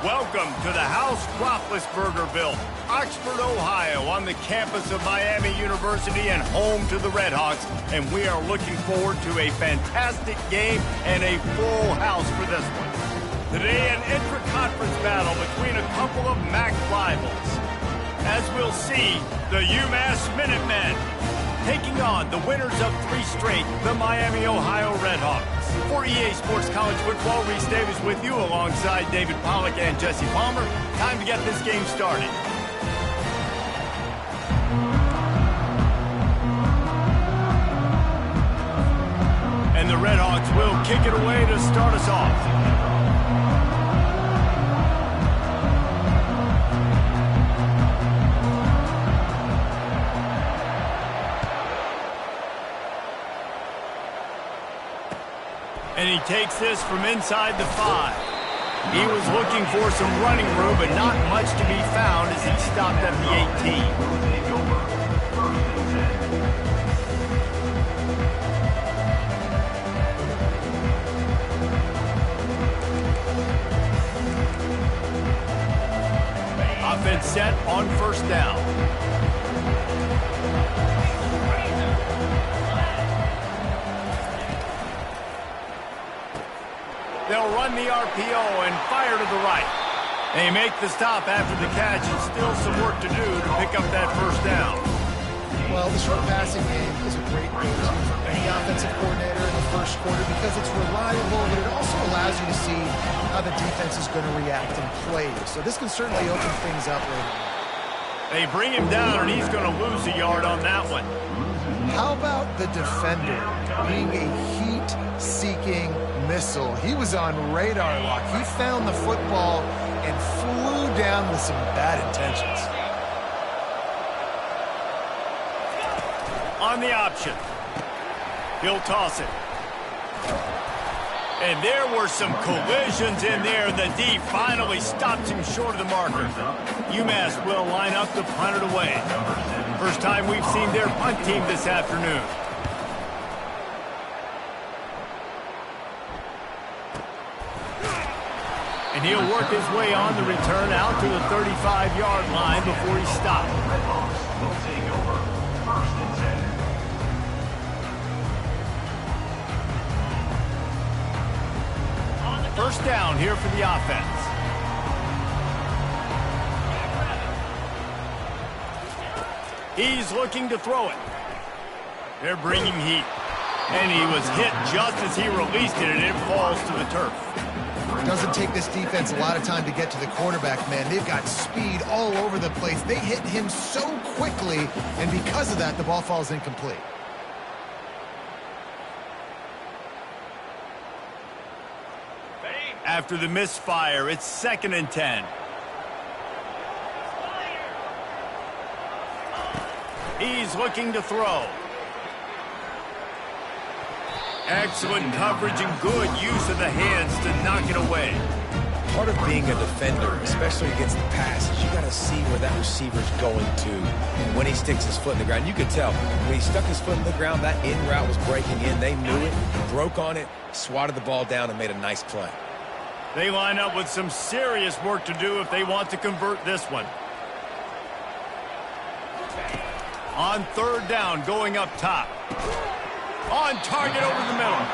Welcome to the House Roethlisbergerville, Oxford, Ohio, on the campus of Miami University and home to the Redhawks. And we are looking forward to a fantastic game and a full house for this one. Today, an intra-conference battle between a couple of MAC rivals. As we'll see, the UMass Minutemen taking on the winners of 3 straight, the Miami, Ohio Redhawks. For EA Sports College Football, Reese Davis with you alongside David Pollack and Jesse Palmer. Time to get this game started. And the Redhawks will kick it away to start us off. And he takes this from inside the 5. He was looking for some running room, but not much to be found as he stopped at the 18. Offense set on first down. They'll run the RPO and fire to the right. They make the stop after the catch, and still some work to do to pick up that first down. Well, the short passing game is a great go-to for any offensive coordinator in the first quarter because it's reliable, but it also allows you to see how the defense is going to react and play. So this can certainly open things up later on. They bring him down, and he's going to lose a yard on that one. How about the defender being a heat-seeking missile? He was on radar lock. He found the football and flew down with some bad intentions. On the option. He'll toss it. And there were some collisions in there. The D finally stops him short of the marker. UMass will line up to punt it away. First time we've seen their punt team this afternoon. And he'll work his way on the return out to the 35-yard line before he stopped. First down here for the offense. He's looking to throw it. They're bringing heat. And he was hit just as he released it, and it falls to the turf. It doesn't take this defense a lot of time to get to the quarterback, man. They've got speed all over the place. They hit him so quickly, and because of that, the ball falls incomplete. After the misfire, it's 2nd and 10. He's looking to throw. Excellent coverage and good use of the hands to knock it away. Part of being a defender, especially against the pass, is you got to see where that receiver's going to. And when he sticks his foot in the ground, you could tell. When he stuck his foot in the ground, that in route was breaking in. They knew it, broke on it, swatted the ball down, and made a nice play. They line up with some serious work to do if they want to convert this one. On 3rd down, going up top. On target over the middle.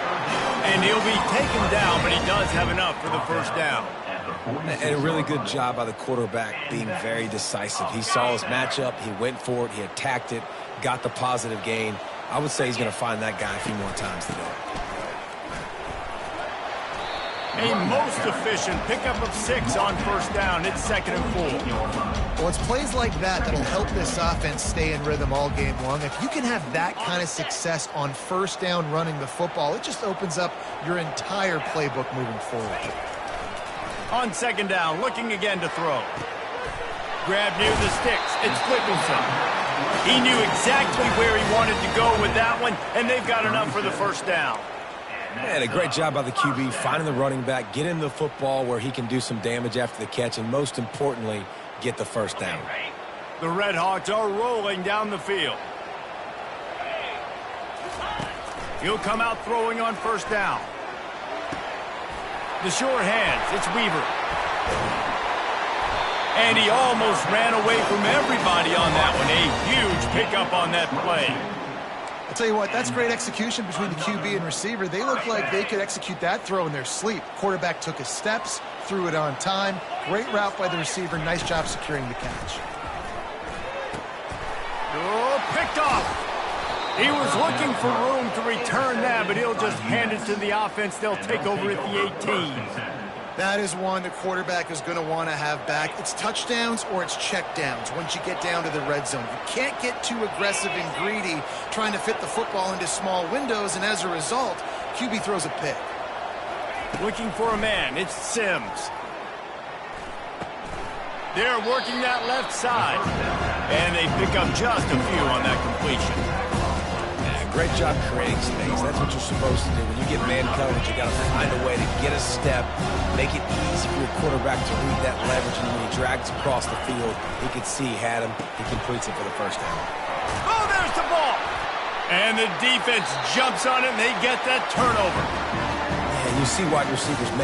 And he'll be taken down, but he does have enough for the first down. And a really good job by the quarterback being very decisive. He saw his matchup, he went for it, he attacked it, got the positive gain. I would say he's going to find that guy a few more times today. A most efficient pickup of 6 on first down. It's 2nd and 4. Well, it's plays like that that'll help this offense stay in rhythm all game long. If you can have that kind of success on first down running the football, it just opens up your entire playbook moving forward. On 2nd down, looking again to throw. Grab near the sticks. It's Whittinson. He knew exactly where he wanted to go with that one, and they've got enough for the first down. And a great job by the QB, finding the running back, getting the football where he can do some damage after the catch, and most importantly, get the first down. The Redhawks are rolling down the field. He'll come out throwing on first down. The short hands, it's Weaver. And he almost ran away from everybody on that one. A huge pickup on that play. I'll tell you what, that's great execution between the QB and receiver. They look like they could execute that throw in their sleep. Quarterback took his steps, threw it on time. Great route by the receiver. Nice job securing the catch. Oh, picked off. He was looking for room to return that, but he'll just hand it to the offense. They'll take over at the 18. That is one the quarterback is going to want to have back. It's touchdowns or it's checkdowns once you get down to the red zone. You can't get too aggressive and greedy trying to fit the football into small windows, and as a result, QB throws a pick. Looking for a man. It's Sims. They're working that left side. And they pick up just a few on that completion. Great job creating space. That's what you're supposed to do. When you get man coverage, you got to find a way to get a step, make it easy for your quarterback to read that leverage, and when he drags across the field, he could see he had him. He completes it for the first down. Oh, there's the ball! And the defense jumps on it, and they get that turnover. And you see wide receivers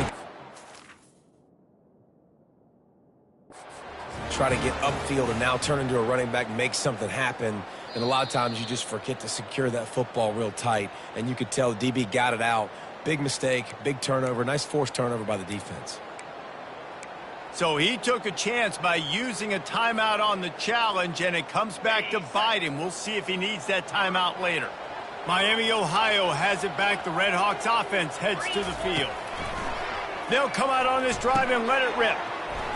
try to get upfield and now turn into a running back, make something happen. And a lot of times you just forget to secure that football real tight. And you could tell the DB got it out. Big mistake, big turnover, nice forced turnover by the defense. So he took a chance by using a timeout on the challenge, and it comes back to bite him. We'll see if he needs that timeout later. Miami, Ohio has it back. The Red Hawks offense heads to the field. They'll come out on this drive and let it rip.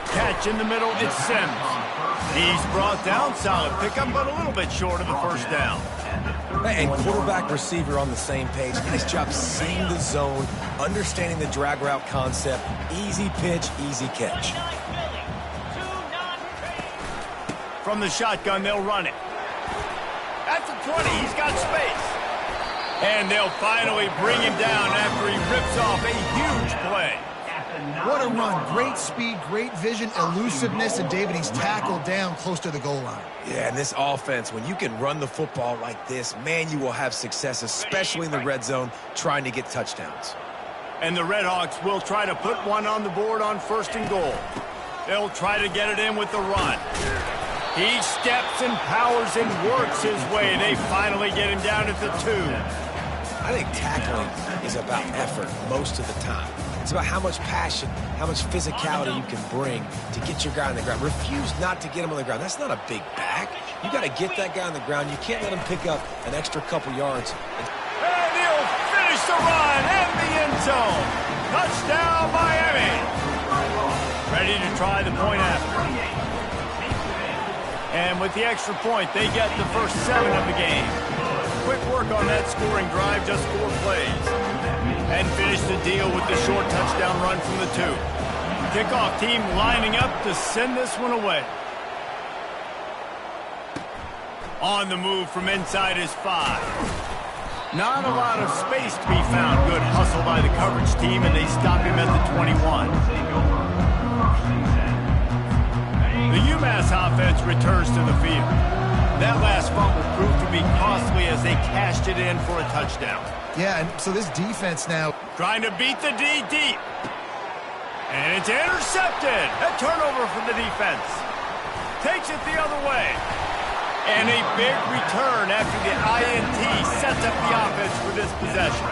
Catch in the middle, it's Sims. He's brought down, solid pickup, but a little bit short of the first down. And quarterback receiver on the same page. Nice job seeing the zone, understanding the drag route concept. Easy pitch, easy catch. From the shotgun, they'll run it. At the 20, he's got space. And they'll finally bring him down after he rips off a huge play. What a run. Great speed, great vision, elusiveness, and David, he's tackled down close to the goal line. Yeah, and this offense, when you can run the football like this, man, you will have success, especially in the red zone, trying to get touchdowns. And the Red Hawks will try to put one on the board on 1st and goal. They'll try to get it in with the run. He steps and powers and works his way. They finally get him down at the 2. I think tackling is about effort most of the time. It's about how much passion, how much physicality you can bring to get your guy on the ground. Refuse not to get him on the ground. That's not a big back. You got to get that guy on the ground. You can't let him pick up an extra couple yards. And he'll finish the run and the end zone. Touchdown, Miami. Ready to try the point after. And with the extra point, they get the first 7 of the game. Quick work on that scoring drive, just 4 plays. And finish the deal with the short touchdown run from the 2. Kickoff team lining up to send this one away. On the move from inside his 5. Not a lot of space to be found. Good hustle by the coverage team, and they stop him at the 21. The UMass offense returns to the field. That last fumble proved to be costly as they cashed it in for a touchdown. Yeah, and so this defense now trying to beat the D deep. And it's intercepted. A turnover for the defense. Takes it the other way. And a big return after the INT sets up the offense for this possession.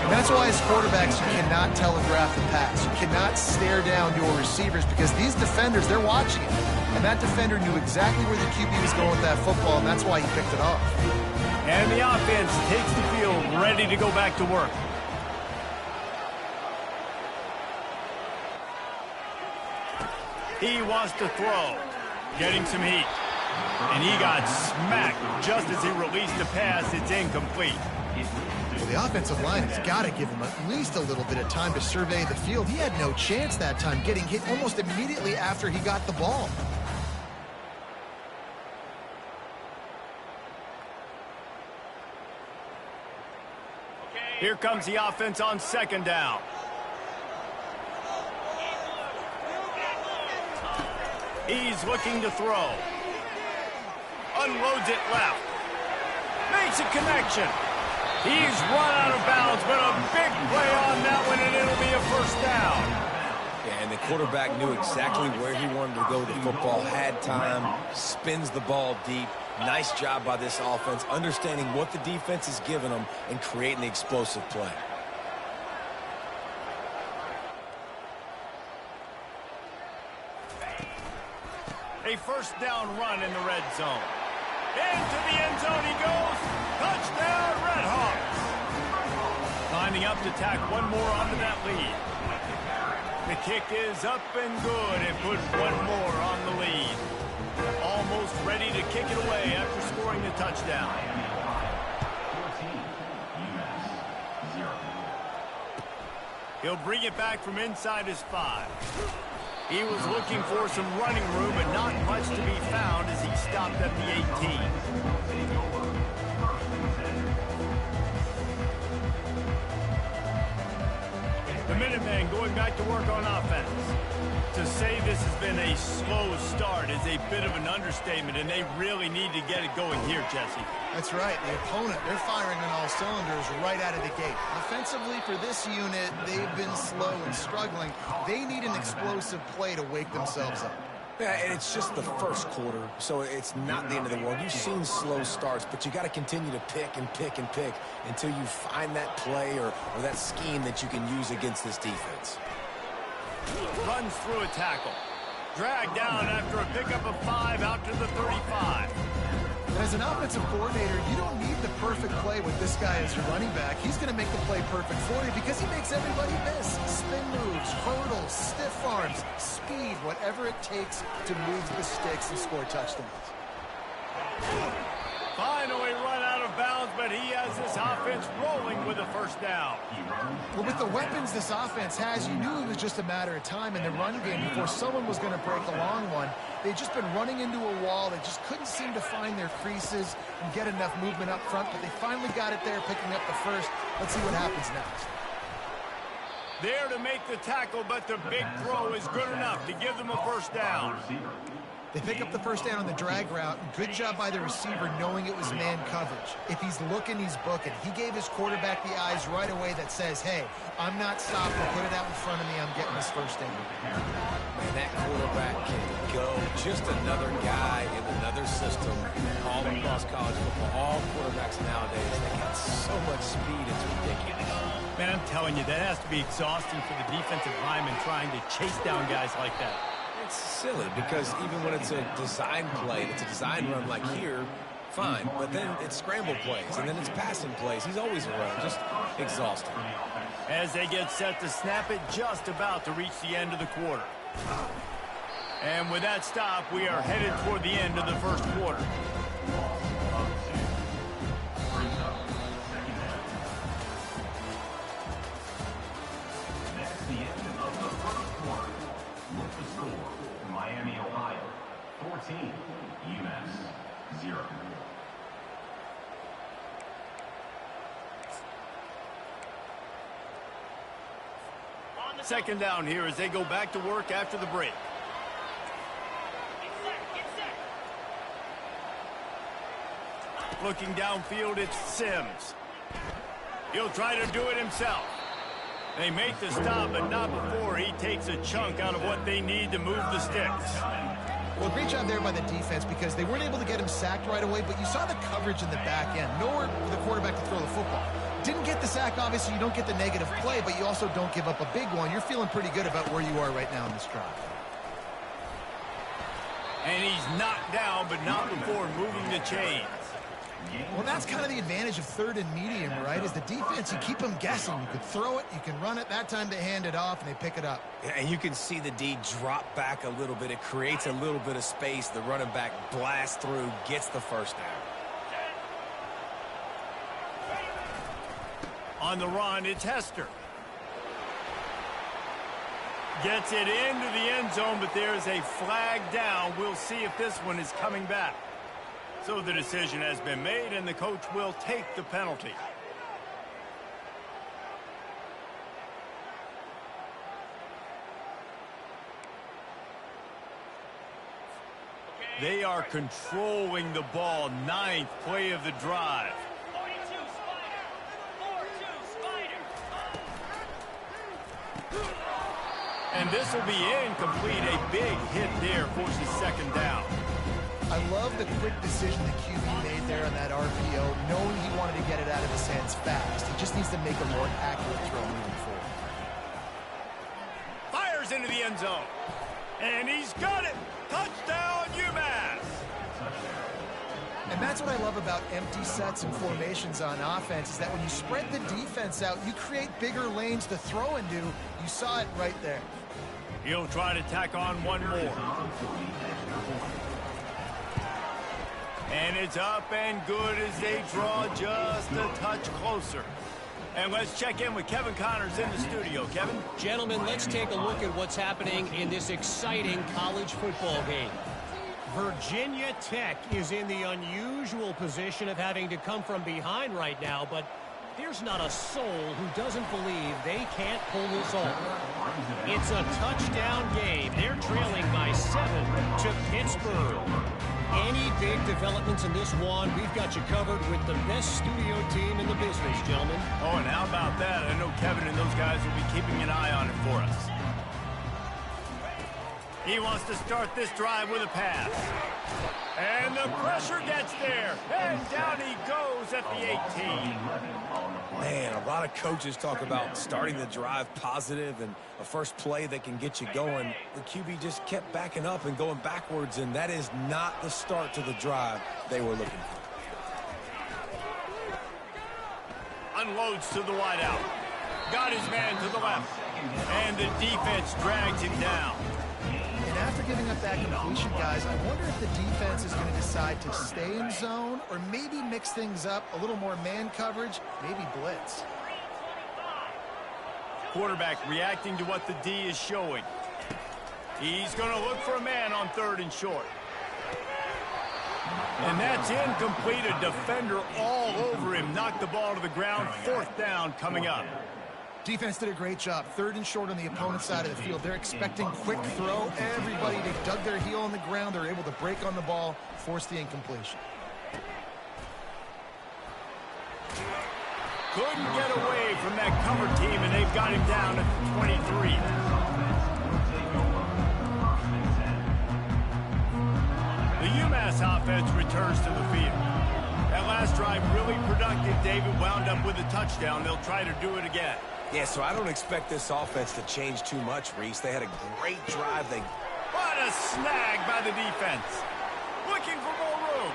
And that's why as quarterbacks, you cannot telegraph the pass. You cannot stare down your receivers because these defenders, they're watching it. And that defender knew exactly where the QB was going with that football, and that's why he picked it off. And the offense takes the field, ready to go back to work. He wants to throw, getting some heat. And he got smacked just as he released the pass. It's incomplete. Well, the offensive line has got to give him at least a little bit of time to survey the field. He had no chance that time, getting hit almost immediately after he got the ball. Here comes the offense on 2nd down. He's looking to throw. Unloads it left. Makes a connection. He's run out of bounds, but a big play on that one, and it'll be a 1st down. Yeah, And the quarterback knew exactly where he wanted to go with the football, had time, spins the ball deep. Nice job by this offense, understanding what the defense is giving them and creating the explosive play. A first down run in the red zone. Into the end zone he goes. Touchdown, Redhawks. Lining up to tack one more onto that lead. The kick is up and good and put one more on the lead. Almost ready to kick it away after scoring the touchdown. He'll bring it back from inside his 5. He was looking for some running room, but not much to be found as he stopped at the 18. The Minutemen going back to work on offense. To say this has been a slow start is a bit of an understatement, and they really need to get it going here, Jesse. That's right. The opponent, they're firing on all cylinders right out of the gate. Offensively, for this unit, they've been slow and struggling. They need an explosive play to wake themselves up. Yeah, and it's just the first quarter, so it's not the end of the world. You've seen slow starts, but you got to continue to pick and pick and pick until you find that play or that scheme that you can use against this defense. Runs through a tackle. Dragged down after a pickup of 5 out to the 35. And as an offensive coordinator, you don't need the perfect play with this guy as your running back. He's going to make the play perfect for you because he makes everybody miss. Spin moves, hurdles, stiff arms, speed, whatever it takes to move the sticks and score touchdowns. Finally run out of bounds, but he has this offense rolling with a first down. Well, with the weapons this offense has, you knew it was just a matter of time in the run game before someone was going to break a long one. They'd just been running into a wall. They just couldn't seem to find their creases and get enough movement up front, but they finally got it there, picking up the first. Let's see what happens next. There to make the tackle, but the big throw is good enough to give them a first down. They pick up the first down on the drag route. Good job by the receiver knowing it was man coverage. If he's looking, he's booking. He gave his quarterback the eyes right away that says, hey, I'm not stopping. Put it out in front of me. I'm getting this first down. Man, that quarterback can go. Just another guy in another system all across college football. All quarterbacks nowadays, they got so much speed, it's ridiculous. Man, I'm telling you, that has to be exhausting for the defensive lineman trying to chase down guys like that. It's silly because even when it's a design play, it's a design run like here, fine. But then it's scramble plays, and then it's passing plays. He's always around, just exhausting. As they get set to snap it, just about to reach the end of the quarter. And with that stop, we are headed toward the end of the first quarter. Miami, Ohio, 14, Umass, 0. Second down here as they go back to work after the break. Looking downfield, it's Sims. He'll try to do it himself. They make the stop, but not before he takes a chunk out of what they need to move the sticks. Well, great job there by the defense because they weren't able to get him sacked right away, but you saw the coverage in the back end. Nowhere for the quarterback to throw the football. Didn't get the sack, obviously. You don't get the negative play, but you also don't give up a big one. You're feeling pretty good about where you are right now in this drive. And he's knocked down, but not before moving the chains. Well, that's kind of the advantage of third and medium, right? Is the defense, you keep them guessing. You can throw it, you can run it. That time they hand it off, and they pick it up. And you can see the D drop back a little bit. It creates a little bit of space. The running back blasts through, gets the first down. On the run, it's Hester. Gets it into the end zone, but there's a flag down. We'll see if this one is coming back. So the decision has been made, and the coach will take the penalty. They are controlling the ball. 9th play of the drive. And this will be incomplete. A big hit there forces second down. I love the quick decision the QB made there on that RPO, knowing he wanted to get it out of his hands fast. He just needs to make a more accurate throw moving forward. Fires into the end zone. And he's got it. Touchdown, UMass. And that's what I love about empty sets and formations on offense, is that when you spread the defense out, you create bigger lanes to throw into. You saw it right there. He'll try to tack on one more. And it's up and good as they draw just a touch closer. And let's check in with Kevin Connors in the studio. Kevin? Gentlemen, let's take a look at what's happening in this exciting college football game. Virginia Tech is in the unusual position of having to come from behind right now, but there's not a soul who doesn't believe they can't pull this off. It's a touchdown game. They're trailing by 7 to Pittsburgh. Any big developments in this one, we've got you covered with the best studio team in the business, gentlemen. Oh, and how about that? I know Kevin and those guys will be keeping an eye on it for us. He wants to start this drive with a pass. And the pressure gets there. And down he goes at the 18. Man, a lot of coaches talk about starting the drive positive and a first play that can get you going. The QB just kept backing up and going backwards, and that is not the start to the drive they were looking for. Unloads to the wideout. Got his man to the left. And the defense drags him down. And after giving up that completion, guys, I wonder if the defense is going to decide to stay in zone or maybe mix things up, a little more man coverage, maybe blitz. Quarterback reacting to what the D is showing. He's going to look for a man on 3rd and short. And that's incomplete. A defender all over him. Knocked the ball to the ground. 4th down coming up. Defense did a great job. 3rd and short on the opponent's side of the field. They're expecting quick throw. Everybody, they dug their heel on the ground. They're able to break on the ball, force the incompletion. Couldn't get away from that cover team, and they've got him down at the 23. The UMass offense returns to the field. That last drive really productive. David wound up with a touchdown. They'll try to do it again. Yeah, so I don't expect this offense to change too much, Reese. They had a great drive. What a snag by the defense. Looking for more room.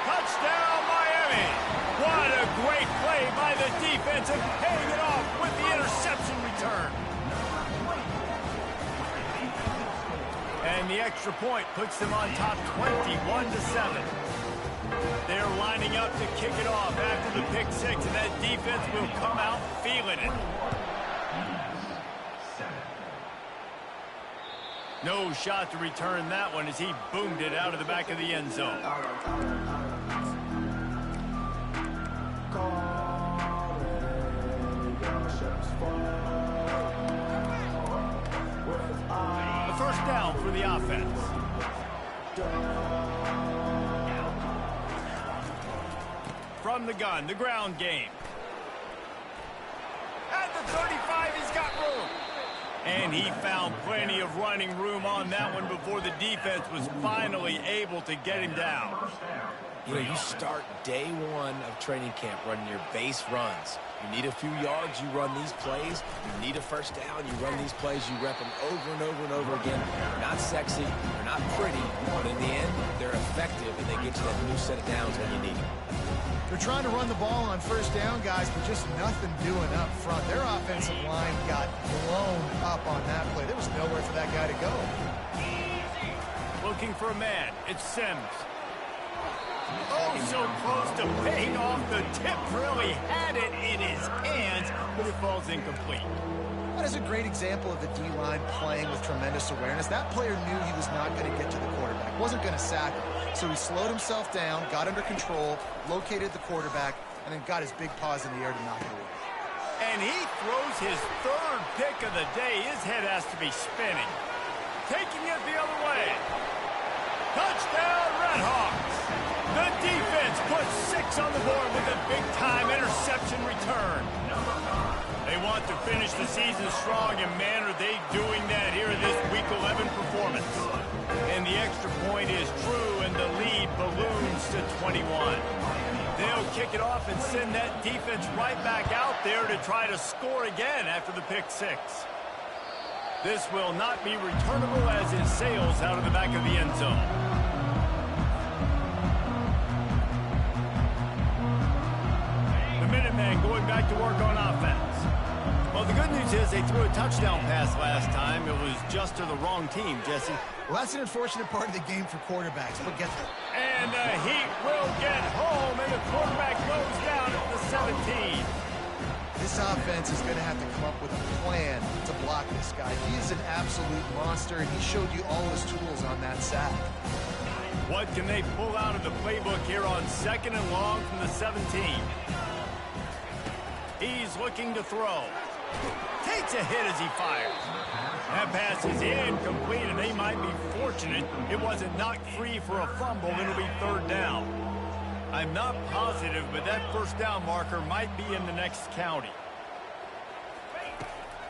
Touchdown, Miami. What a great play by the defense and paying it off with the interception return. And the extra point puts them on top 21-7. They're lining up to kick it off after the pick 6, and that defense will come out feeling it. No shot to return that one as he boomed it out of the back of the end zone. The first down for the offense. From the gun, the ground game. At the 35, he's got room. And he found plenty of running room on that one before the defense was finally able to get him down. You know, you start day 1 of training camp running your base runs. You need a few yards, you run these plays. You need a first down, you run these plays. You rep them over and over and over again. They're not sexy, they're not pretty, but in the end, they're effective, and they get you that new set of downs when you need them. They're trying to run the ball on first down, guys, but just nothing doing up front. Their offensive line got blown up on that play. There was nowhere for that guy to go. Looking for a man. It's Sims. Oh, so close to paying off. The tip really had it in his hands, but it falls incomplete. That is a great example of the D-line playing with tremendous awareness. That player knew he was not going to get to the quarterback, wasn't going to sack him. So he slowed himself down, got under control, located the quarterback, and then got his big paws in the air to knock it away. And he throws his 3rd pick of the day. His head has to be spinning. Taking it the other way. Touchdown, Redhawks. The defense puts 6 on the board with a big-time interception return. They want to finish the season strong, and man, are they doing that here in this Week 11 performance. And the extra point is true, and the lead balloons to 21. They'll kick it off and send that defense right back out there to try to score again after the pick six. This will not be returnable as it sails out of the back of the end zone. The Minutemen going back to work on offense. Well, the good news is they threw a touchdown pass last time. It was just to the wrong team, Jesse. Well, that's an unfortunate part of the game for quarterbacks, but get there. And the Heat will get home, and the quarterback goes down at the 17. This offense is going to have to come up with a plan to block this guy. He is an absolute monster, and he showed you all his tools on that sack. What can they pull out of the playbook here on 2nd and long from the 17? He's looking to throw. Takes a hit as he fires. That pass is incomplete, and they might be fortunate it wasn't knocked free for a fumble. It'll be 3rd down. I'm not positive, but that 1st down marker might be in the next county.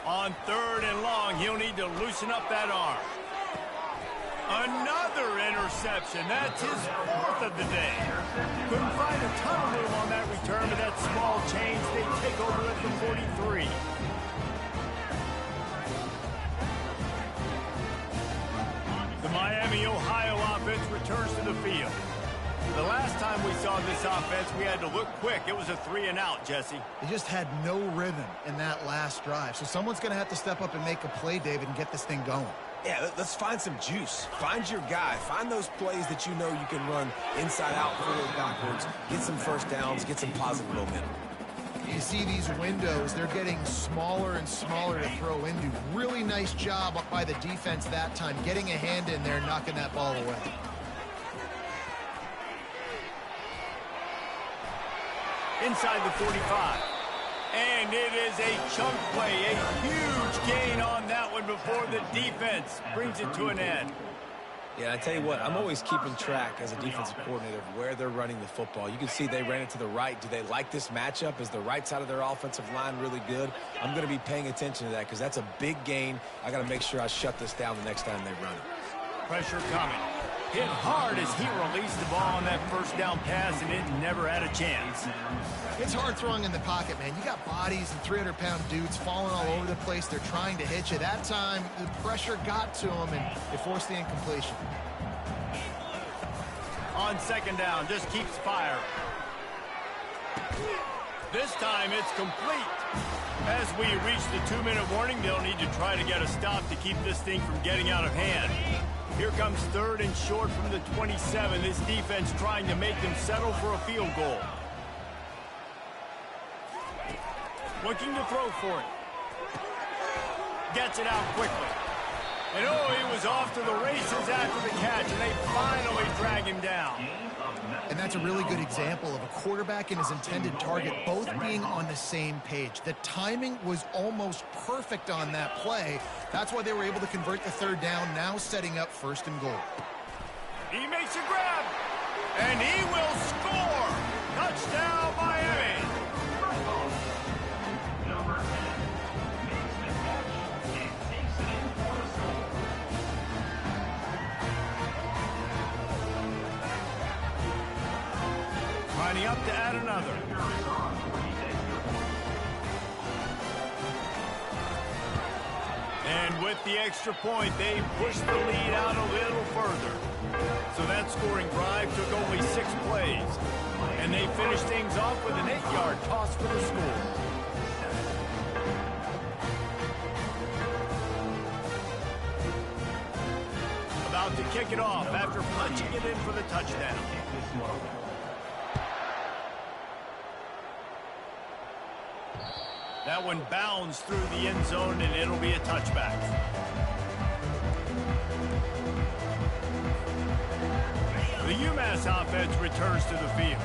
On 3rd and long, he'll need to loosen up that arm. Another interception. That's his 4th of the day. Couldn't find a ton of room on that return, but that small change, they take over at the 43. The Miami, Ohio offense returns to the field. The last time we saw this offense, we had to look quick. It was a 3-and-out, Jesse. They just had no rhythm in that last drive. So someone's going to have to step up and make a play, David, and get this thing going. Yeah, let's find some juice. Find your guy. Find those plays that you know you can run inside out, forward, backwards. Get some 1st downs. Get some positive momentum. You see these windows, they're getting smaller and smaller to throw into. Really nice job up by the defense that time, getting a hand in there, knocking that ball away. Inside the 45. And it is a chunk play, a huge gain on that one before the defense brings it to an end. Yeah, I tell you what, I'm always keeping track as a defensive coordinator of where they're running the football. You can see they ran it to the right. Do they like this matchup? Is the right side of their offensive line really good? I'm going to be paying attention to that because that's a big gain. I got to make sure I shut this down the next time they run it. Pressure coming. Hit hard as he released the ball on that 1st down pass, and it never had a chance. It's hard throwing in the pocket, man. You got bodies and 300-pound dudes falling all over the place. They're trying to hit you. That time, the pressure got to him, and it forced the incompletion. On 2nd down, just keeps firing. This time, it's complete. As we reach the 2-minute warning, they'll need to try to get a stop to keep this thing from getting out of hand. Here comes 3rd and short from the 27. This defense trying to make them settle for a field goal. Looking to throw for it. Gets it out quickly. And oh, he was off to the races after the catch, and they finally drag him down. And that's a really good example of a quarterback and his intended target both being on the same page. The timing was almost perfect on that play. That's why they were able to convert the 3rd down, now setting up 1st and goal. He makes a grab, and he will score. Touchdown, Miami. Number 10 makes the catch and takes it in for the score. Lining up to add another. And with the extra point, they pushed the lead out a little further. So that scoring drive took only 6 plays. And they finished things off with an 8-yard toss for the score. About to kick it off after punching it in for the touchdown. That one bounds through the end zone, and it'll be a touchback. The Umass offense returns to the field.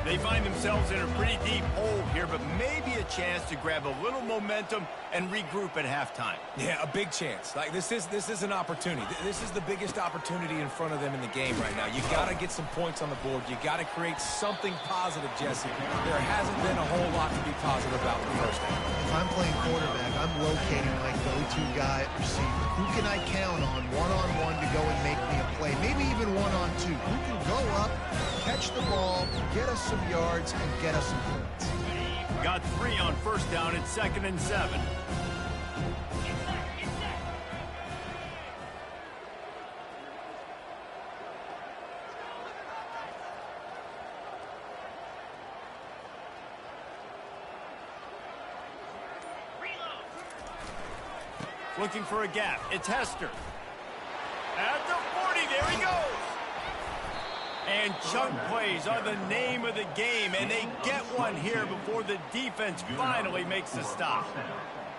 They find themselves in a pretty deep hole here, but maybe a chance to grab a little momentum and regroup at halftime. Yeah, a big chance. Like this is an opportunity. This is the biggest opportunity in front of them in the game right now. You got to get some points on the board. You got to create something positive, Jesse. There hasn't been a whole lot to be positive about in the first half. If I'm playing quarterback, I'm locating my go-to guy at receiver. Who can I count on one-on-one to go and make me a play? Maybe even one-on-two. Who can go up, catch the ball, get us some yards, and get us some points? Got 3 on first down at 2nd and 7. Looking for a gap. It's Hester. At the 40, there he goes. And chunk plays are the name of the game, and they get one here before the defense finally makes a stop.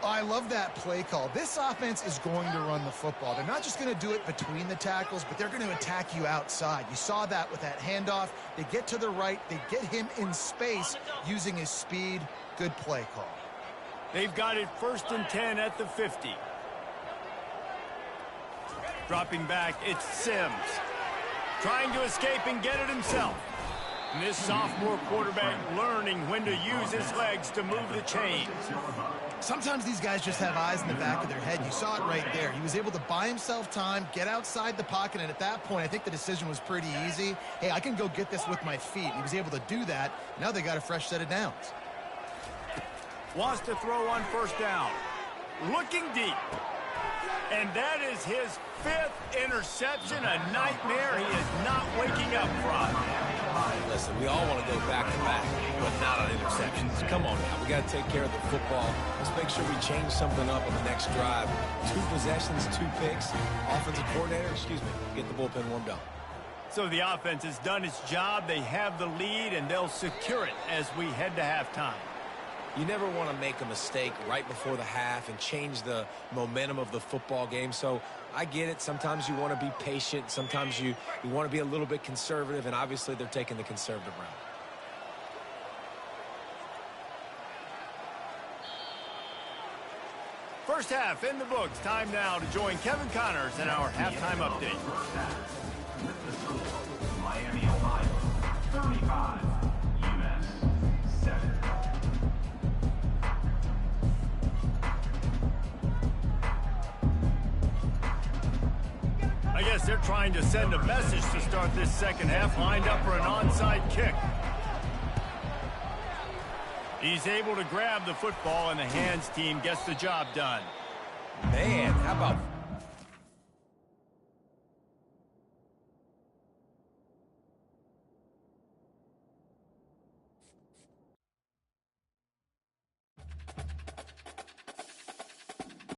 I love that play call. This offense is going to run the football. They're not just going to do it between the tackles, but they're going to attack you outside. You saw that with that handoff. They get to the right. They get him in space using his speed. Good play call. They've got it 1st and 10 at the 50. Dropping back, it's Sims. Trying to escape and get it himself. And this sophomore quarterback learning when to use his legs to move the chains. Sometimes these guys just have eyes in the back of their head. You saw it right there. He was able to buy himself time, get outside the pocket, and at that point, I think the decision was pretty easy. Hey, I can go get this with my feet. He was able to do that. Now they got a fresh set of downs. Wants to throw on first down. Looking deep. And that is his 5th interception, a nightmare he is not waking up from. Listen, we all want to go back-to-back, but not on interceptions. Come on now, we got to take care of the football. Let's make sure we change something up on the next drive. 2 possessions, 2 picks. Offensive coordinator, get the bullpen warmed up. So the offense has done its job. They have the lead, and they'll secure it as we head to halftime. You never want to make a mistake right before the half and change the momentum of the football game. So I get it. Sometimes you want to be patient. Sometimes you want to be a little bit conservative, and obviously they're taking the conservative route. First half in the books. Time now to join Kevin Connors in our halftime update. Miami, Ohio, 35, Umass, 7. I guess they're trying to send a message to start this second half. Lined up for an onside kick. He's able to grab the football, and the hands team gets the job done. Man, how about